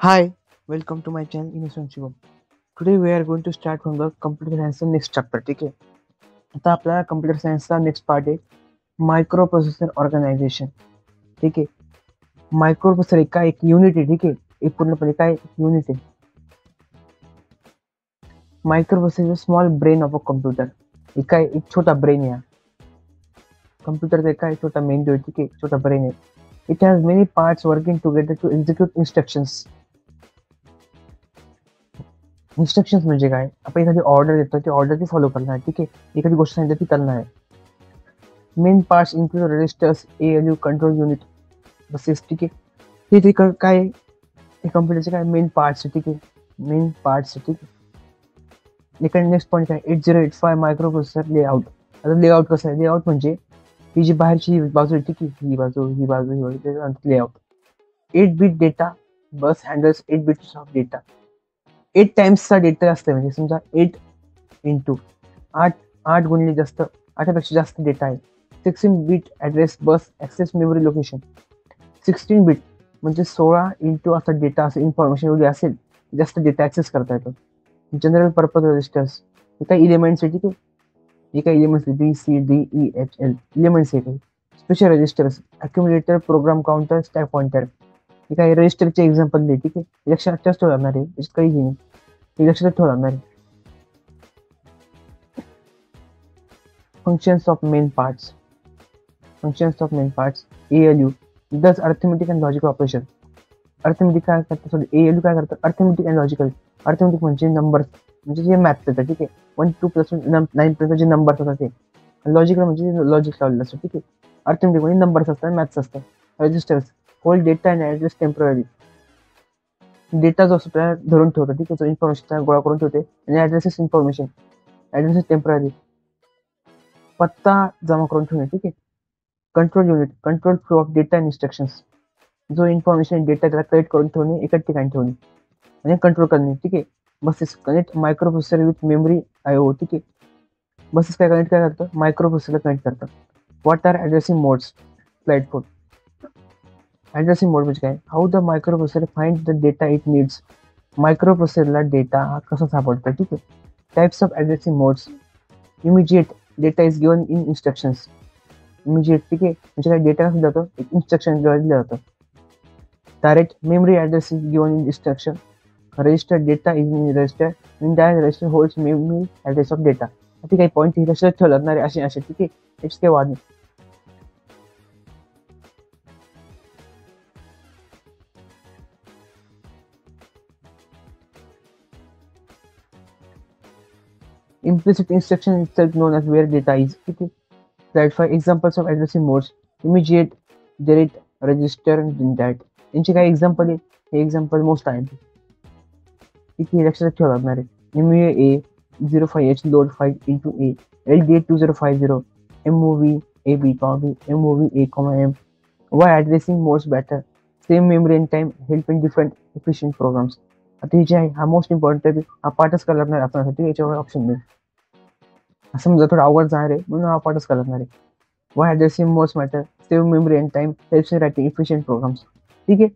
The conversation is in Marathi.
Hi, welcome to my channel Innocent Shivam. Today we are going to start from the computer science next chapter. ठीक आहे. आता आपला कम्प्युटर सायन्सचा नेक्स्ट पार्ट आहे मायक्रो प्रोसेसर ऑर्गनायझेशन. ठीक आहे. मायक्रो प्रोसेसर काय एक युनिट आहे. ठीक आहे. एक पूर्णपणे काय युनिट आहे. Micro processor small brain of a computer. काय एक छोटा ब्रेन आहे. कम्प्युटरचा काय छोटा मेंदू आहे. ठीक आहे. छोटा ब्रेन आहे. It has many parts working together to execute instructions. Instructions म्हणजे काय? आपण एखादी ऑर्डर देतो, ती ऑर्डर ती फॉलो करणार. ठीक आहे. एखादी गोष्ट सांगितलं ती करणार आहे. Main parts include registers, ALU, control unit, buses. ठीक आहे. ते काय हे कम्प्युटरचे काय मेन पार्ट्स. ठीक आहे. Main parts. ठीक आहे. इकडे नेक्स्ट पॉईंट काय 8085 मायक्रो प्रोसेसर लेआउट. आता लेआउट कसं आहे? लेआउट म्हणजे ही जी बाहेरची बाजू आहे. ठीक आहे. ही बाजू ही बाजू ही बाजू layout. 8 bit data bus handles 8 bits of data. 8 टाइम्सचा डेटा असते. म्हणजे समजा 8 इंटू 8 8 गुणिले जास्त 8पेक्षा जास्त डेटा आहे. 16 बिट ॲड्रेस बस ॲक्सेस मेमरी लोकेशन. 16 बिट म्हणजे 16 इंटू असा डेटा असं इन्फॉर्मेशन एवढी असेल जास्त डेटा ॲक्सेस करता येतो. जनरल पर्पज रजिस्टर्स हे काही इलिमेंट्स आहे. ठीक आहे. हे काही इलिमेंट्स BCDEHL इलिमेंट्स आहे. काही special registers accumulator program counter stack pointer हे काही रजिस्टरचे एक्झाम्पल दे. ठीक आहे. लक्षात जास्त लागणार आहे. याच्यात काही नाही. हे लक्षात ठेवणार आहे. Functions of main parts. ALU does arithmetic and logical operation. Arithmetic काय करतं? सॉरी ALU काय करतं? Arithmetic and logical. अर्थमेटिक म्हणजे नंबर्स म्हणजे जे मॅथ येतात. ठीक आहे. 1 2 + 9 पर्यंत जे नंबर्स असतात ते. लॉजिकल म्हणजे लॉजिक लावलेलं असतं. ठीक आहे. अर्थमेटिक म्हणजे नंबर्स असतात, मॅथ्स असतात. Registers hold data and address temporary. Data जो असतो त्याला धरून ठेवतो. ठीक आहे. इन्फॉर्मेशन गोळा करून ठेवते आणि ॲड्रेसेस इन्फॉर्मेशन ॲड्रेसेस टेम्पररी पत्ता जमा करून ठेवणे. ठीक आहे. Control unit control flow of data and instructions. जो इन्फॉर्मेशन डेटा त्याला कलेक्ट करून ठेवणे, एका ठिकाणी ठेवणे आणि कंट्रोल करणे. ठीक आहे. Buses connect micro processor with memory IO. ठीक आहे. बसेस काय करतं? मायक्रो प्रोसेसरला कनेक्ट करतात. What are addressing modes? Slide 4. Addressing mode म्हणजे काय? How the micro processor find the data it needs. Micro प्रोसेसरला डेटा हा कसा सापडतो. ठीक आहे. Types of addressing modes. Immediate data is given in instructions. Immediate. ठीक आहे. म्हणजे काय? डेटा कसं जातो? एक इन्स्ट्रक्शन दिलं जातं. Direct memory address is given in instruction. Register data is in register. Indirect register holds memory address of data. ठीक आहे. पॉईंट हे लक्षात ठेवलं लागणार आहे असे. ठीक आहे. याच्यात काही वाद नाही. Implicit instruction itself known as where data is. Okay. Clarify examples of addressing modes. Immediate, delete, register, and indent. यांचे काही एक्झाम्पल आहे. हे एक्झाम्पल मोस्ट आहे. इथे लक्षात ठेवा लागणार आहे. MUA 05H load 5 into A. LDA 2050. MOV AB, MOV A, M. Why addressing modes better? Same memory and time help in different efficient programs. आता हे जे आहे हा मोस्ट इम्पॉर्टंट आहे. हा पार्टच करायला लागणार आपल्यासाठी. याच्यावर ऑप्शन नाही. समजा थोडं अवघड जाणार आहे म्हणून हा पार्टच करायला लागणार आहे. Why addressing modes matter save memory and time helps in writing efficient programs. ठीक आहे.